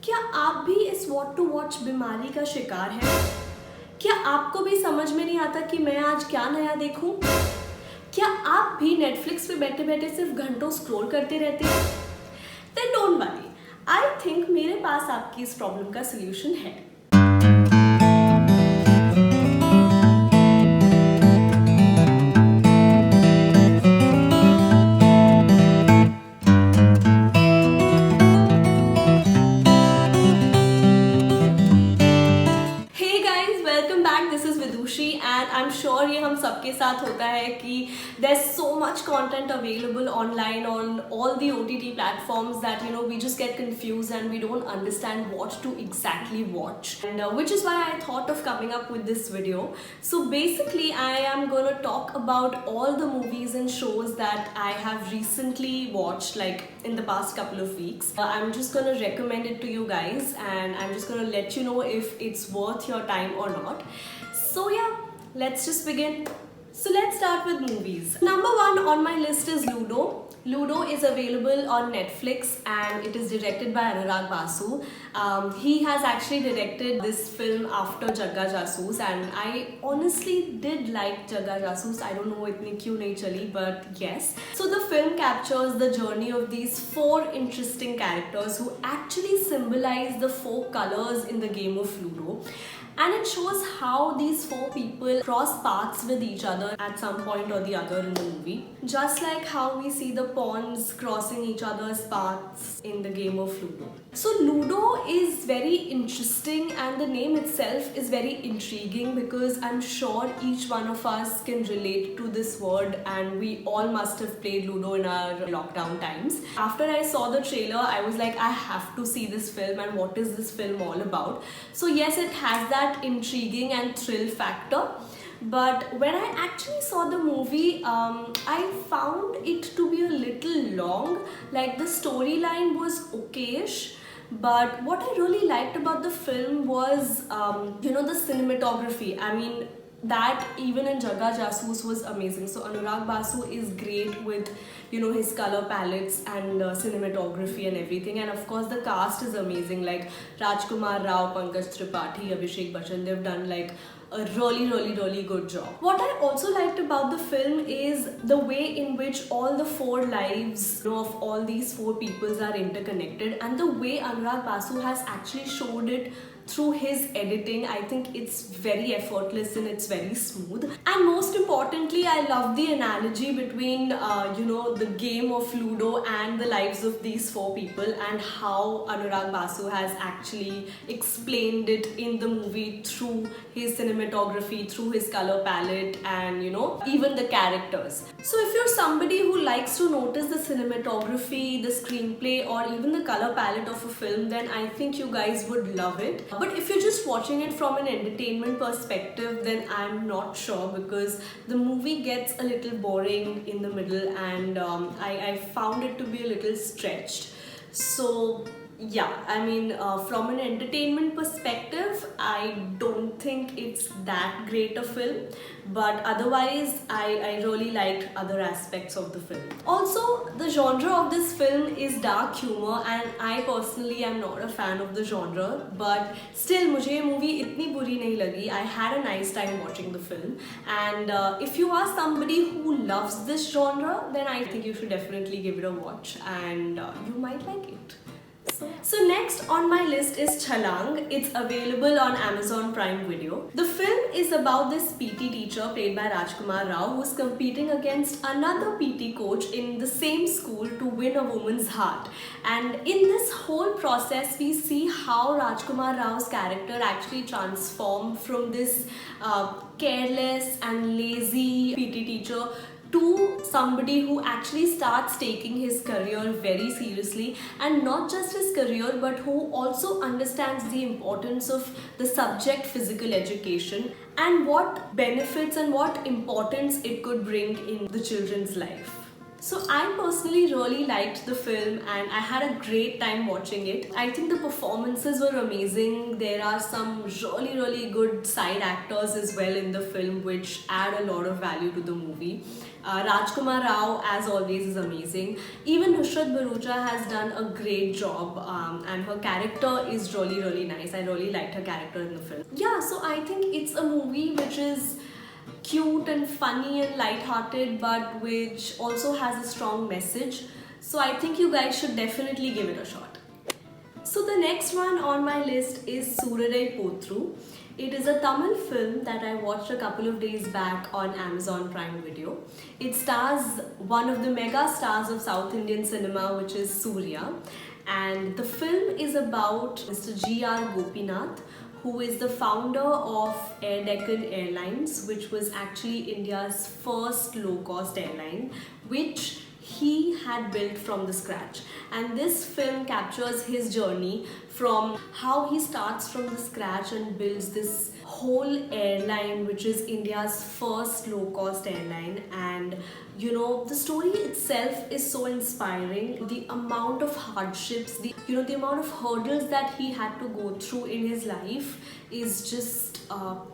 क्या आप भी इस वॉट टू वॉच बीमारी का शिकार हैं? क्या आपको भी समझ में नहीं आता कि मैं आज क्या नया देखूं? क्या आप भी नेटफ्लिक्स पे बैठे बैठे सिर्फ घंटों स्क्रॉल करते रहते हैं? Then don't worry, I think मेरे पास आपकी इस प्रॉब्लम का सोल्यूशन है। Hey guys, welcome back. This is Vidushi and I am sure ये हम सबके साथ होता है कि there is so much content available online on all the OTT platforms that we just get confused and we don't understand what to exactly watch, and which is why I thought of coming up with this video. So basically I am going to talk about all the movies and shows that I have recently watched, like in the past couple of weeks. I'm just going to recommend it to you guys and I'm just going to let you know if it's worth your time or not. So yeah, let's just begin. So let's start with movies. Number one on my list is Ludo. Ludo is available on Netflix and it is directed by Anurag Basu. He has actually directed this film after Jagga Jasoos and I honestly did like Jagga Jasoos. I don't know itni kyun nahi chali, but yes. So the film captures the journey of these four interesting characters who actually symbolize the four colors in the game of Ludo. And it shows how these four people cross paths with each other at some point or the other in the movie. Just like how we see the pawns crossing each other's paths in the game of Ludo. So Ludo is very interesting and the name itself is very intriguing because I'm sure each one of us can relate to this word and we all must have played Ludo in our lockdown times. After I saw the trailer, I was like, I have to see this film and what is this film all about? So yes, it has that intriguing and thrill factor, but when I actually saw the movie, I found it to be a little long. Like the storyline was okayish, but what I really liked about the film was the cinematography. I mean, that even in Jagga Jasoos was amazing. So Anurag Basu is great with his color palettes and cinematography and everything, and of course the cast is amazing, like Rajkumar Rao, Pankaj Tripathi, Abhishek Bachchan. They've done like a really good job. What I also liked about the film is the way in which all the four lives of all these four peoples are interconnected, and the way Anurag Basu has actually showed it through his editing. I think it's very effortless and it's very smooth. And most importantly, I love the analogy between the game of Ludo and the lives of these four people, and how Anurag Basu has actually explained it in the movie through his cinematography, through his color palette, and even the characters. So if you're somebody who likes to notice the cinematography, the screenplay, or even the color palette of a film, then I think you guys would love it. But if you're just watching it from an entertainment perspective, then I'm not sure, because the movie gets a little boring in the middle, and I found it to be a little stretched. So yeah, I mean, from an entertainment perspective, I don't think it's that great a film, but otherwise I really liked other aspects of the film. Also, the genre of this film is dark humor, and I personally am not a fan of the genre, but still मुझे ये movie इतनी बुरी नहीं लगी. I had a nice time watching the film, and if you are somebody who loves this genre, then I think you should definitely give it a watch, and you might like it. So next on my list is Chhalang. It's available on Amazon Prime Video. The film is about this PT teacher played by Rajkumar Rao, who's competing against another PT coach in the same school to win a woman's heart. And in this whole process, we see how Rajkumar Rao's character actually transformed from this careless and lazy PT teacher to somebody who actually starts taking his career very seriously, and not just his career, but who also understands the importance of the subject physical education and what benefits and what importance it could bring in the children's life. So I personally really liked the film and I had a great time watching it. I think the performances were amazing. There are some really good side actors as well in the film which add a lot of value to the movie. Rajkumar Rao, as always, is amazing. Even Nusrat Bharucha has done a great job, and her character is really nice. I really liked her character in the film. Yeah, so I think it's a movie which is cute and funny and light-hearted, but which also has a strong message. So I think you guys should definitely give it a shot. So the next one on my list is Soorarai Potru. It is a Tamil film that I watched a couple of days back on Amazon Prime Video. It stars one of the mega stars of South Indian cinema, which is Surya. And the film is about Mr. G.R. Gopinath, who is the founder of Air Deccan Airlines, which was actually India's first low-cost airline, which he had built from the scratch. And this film captures his journey from how he starts from the scratch and builds this whole airline, which is India's first low-cost airline. And you know, the story itself is so inspiring. The amount of hardships, the amount of hurdles that he had to go through in his life is just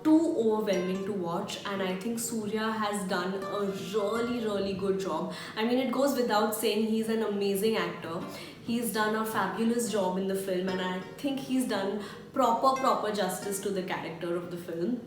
too overwhelming to watch. And I think Surya has done a really good job. I mean, it goes without saying he's an amazing actor. He's done a fabulous job in the film, and I think he's done proper justice to the character of the film.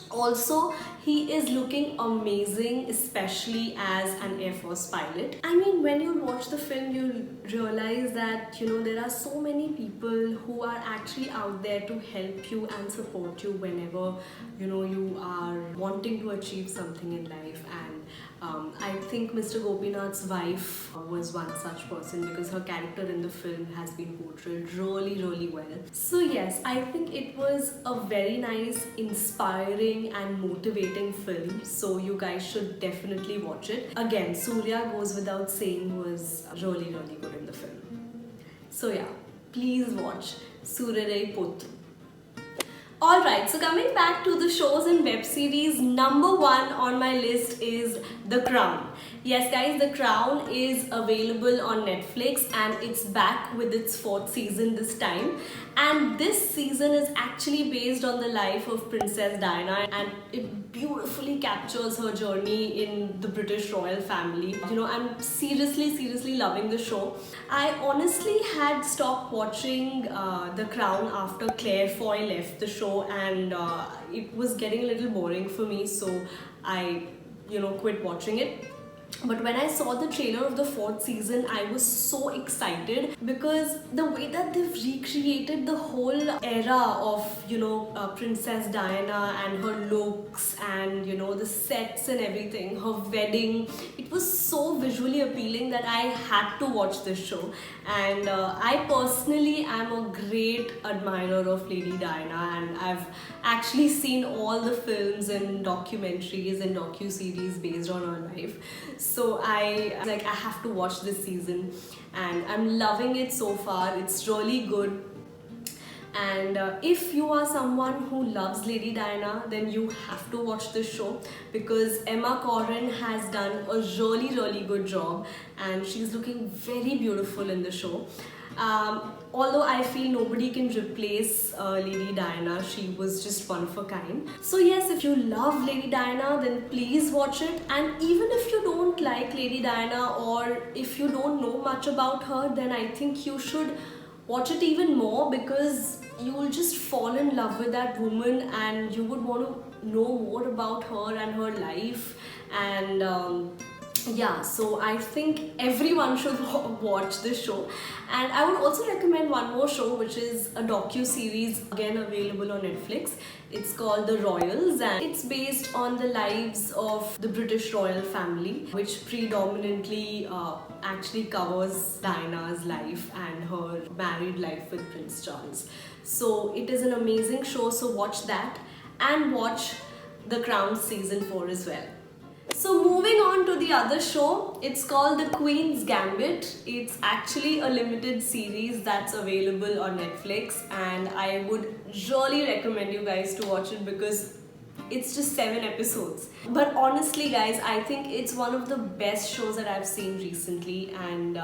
Also, he is looking amazing, especially as an Air Force pilot. I mean, when you watch the film, you'll realize that, there are so many people who are actually out there to help you and support you whenever, you are wanting to achieve something in life. And I think Mr. Gopinath's wife was one such person, because her character in the film has been portrayed really well. So yes, I think it was a very nice, inspiring and motivating film. So you guys should definitely watch it. Again, Surya, goes without saying, was really good in the film. So yeah, please watch Soorarai Potru. Alright, so coming back to the shows and web series, number one on my list is The Crown. Yes guys, The Crown is available on Netflix and it's back with its 4th season this time. And this season is actually based on the life of Princess Diana, and it beautifully captures her journey in the British royal family. I'm seriously loving the show. I honestly had stopped watching The Crown after Claire Foy left the show, and it was getting a little boring for me, so I quit watching it. But when I saw the trailer of the 4th season, I was so excited, because the way that they've recreated the whole era of, Princess Diana and her looks and, the sets and everything, her wedding, it was so visually appealing that I had to watch this show. And I personally am a great admirer of Lady Diana, and I've actually seen all the films and documentaries and docu-series based on her life. So I have to watch this season, and I'm loving it so far. It's really good. And if you are someone who loves Lady Diana, then you have to watch this show, because Emma Corrin has done a really good job, and she's looking very beautiful in the show. Although I feel nobody can replace Lady Diana, she was just one of a kind. So yes, if you love Lady Diana, then please watch it. And even if you don't like Lady Diana, or if you don't know much about her, then I think you should watch it even more, because you will just fall in love with that woman and you would want to know more about her and her life. And yeah, so I think everyone should watch this show. And I would also recommend one more show, which is a docu-series, again available on Netflix. It's called The Royals, and it's based on the lives of the British royal family, which predominantly actually covers Diana's life and her married life with Prince Charles. So it is an amazing show, so watch that and watch The Crown season 4 as well. So moving on to the other show, it's called The Queen's Gambit. It's actually a limited series that's available on Netflix, and I would really recommend you guys to watch it, because it's just 7 episodes. But honestly, guys, I think it's one of the best shows that I've seen recently. And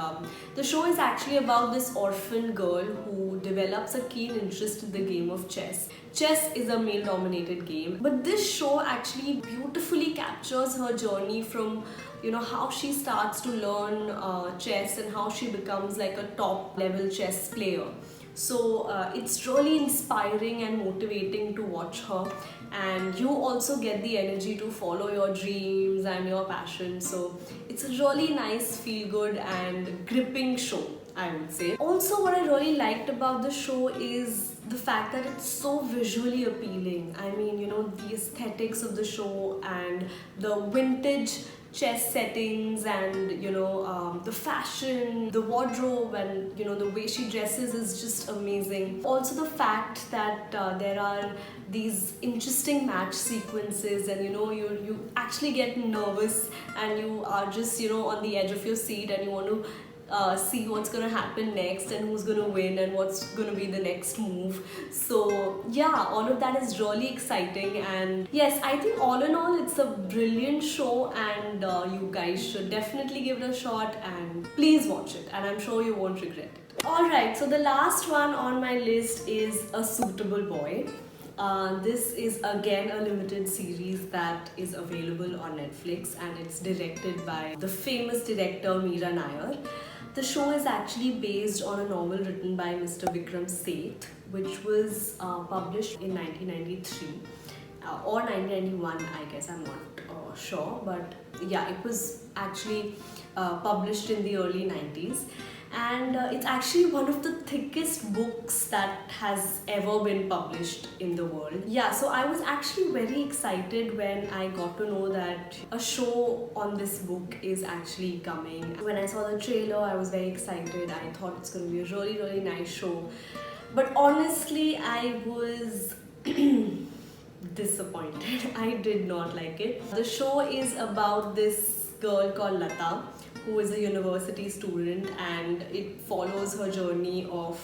the show is actually about this orphan girl who develops a keen interest in the game of chess. Chess is a male dominated game, but this show actually beautifully captures her journey from how she starts to learn chess and how she becomes like a top level chess player. So it's really inspiring and motivating to watch her, and you also get the energy to follow your dreams and your passion. So it's a really nice, feel good, and gripping show, I would say. Also, what I really liked about the show is the fact that it's so visually appealing. I mean, the aesthetics of the show and the vintage chess settings, and the fashion, the wardrobe, and the way she dresses is just amazing. Also, the fact that there are these interesting match sequences, and you actually get nervous, and you are just on the edge of your seat, and you want to see what's gonna happen next and who's gonna win and what's gonna be the next move. So yeah, all of that is really exciting, and yes, I think all in all it's a brilliant show, and you guys should definitely give it a shot, and please watch it, and I'm sure you won't regret it. Alright, so the last one on my list is A Suitable Boy. This is again a limited series that is available on Netflix, and it's directed by the famous director Meera Nair. The show is actually based on a novel written by Mr. Vikram Seth, which was published in 1993 or 1991, I guess, I'm not sure, but yeah, it was actually published in the early 90s. And it's actually one of the thickest books that has ever been published in the world. Yeah, so I was actually very excited when I got to know that a show on this book is actually coming. When I saw the trailer, I was very excited. I thought it's going to be a really, really nice show. But honestly, I was disappointed. I did not like it. The show is about this girl called Lata, who is a university student, and it follows her journey of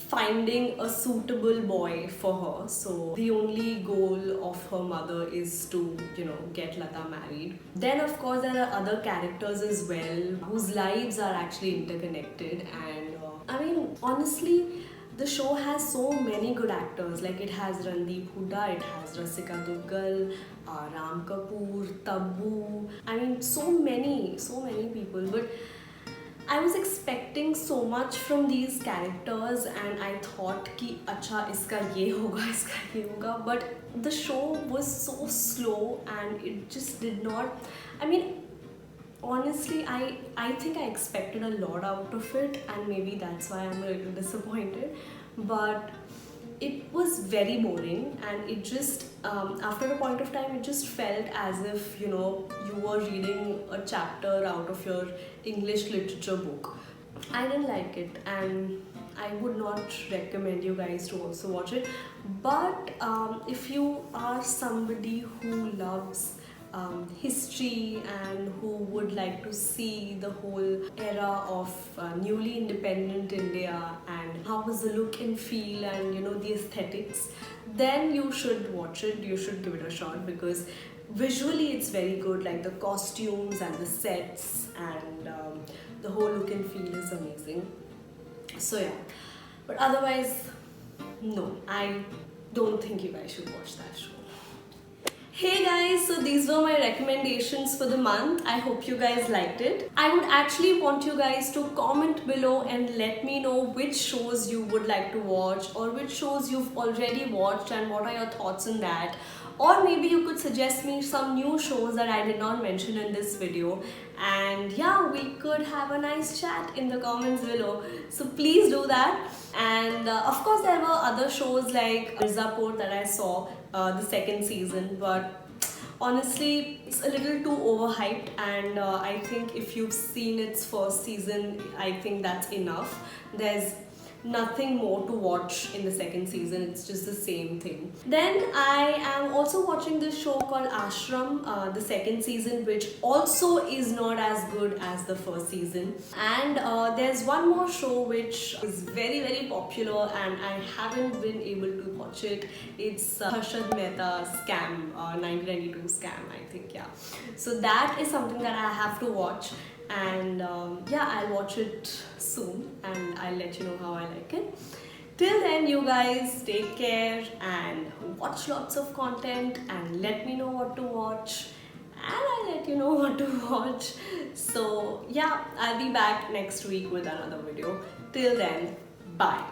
finding a suitable boy for her. So the only goal of her mother is to, get Lata married. Then of course there are other characters as well whose lives are actually interconnected, and I mean, honestly, the show has so many good actors. Like, it has Randeep Hooda, it has Rasika Duggal, Ram Kapoor, Tabu. I mean, so many people. But I was expecting so much from these characters, and I thought कि अच्छा इसका ये होगा, इसका ये होगा. But the show was so slow, and it just did not. I mean, honestly, I think I expected a lot out of it, and maybe that's why I'm a little disappointed. But it was very boring, and it just after a point of time, it just felt as if you were reading a chapter out of your English literature book. I didn't like it, and I would not recommend you guys to also watch it. But if you are somebody who loves history and who would like to see the whole era of newly independent India and how was the look and feel and the aesthetics, then you should watch it. You should give it a shot, because visually it's very good. Like, the costumes and the sets and the whole look and feel is amazing. So yeah, but otherwise, no, I don't think you guys should watch that show. Hey guys, so these were my recommendations for the month. I hope you guys liked it. I would actually want you guys to comment below and let me know which shows you would like to watch, or which shows you've already watched and what are your thoughts on that. Or maybe you could suggest me some new shows that I did not mention in this video, and yeah, we could have a nice chat in the comments below. So please do that. And of course, there were other shows like Mirzapur that I saw the second season, but honestly, it's a little too overhyped, and I think if you've seen its first season, I think that's enough. There's nothing more to watch in the second season. It's just the same thing. Then I am also watching this show called Ashram, the second season, which also is not as good as the first season. And there's one more show which is very, very popular and I haven't been able to watch it. It's Harshad Mehta Scam, 1992 Scam, I think, yeah. So that is something that I have to watch, and yeah, I'll watch it soon and I'll let you know how I like it. Till then, you guys take care and watch lots of content and let me know what to watch, and I'll let you know what to watch. So yeah, I'll be back next week with another video. Till then, bye.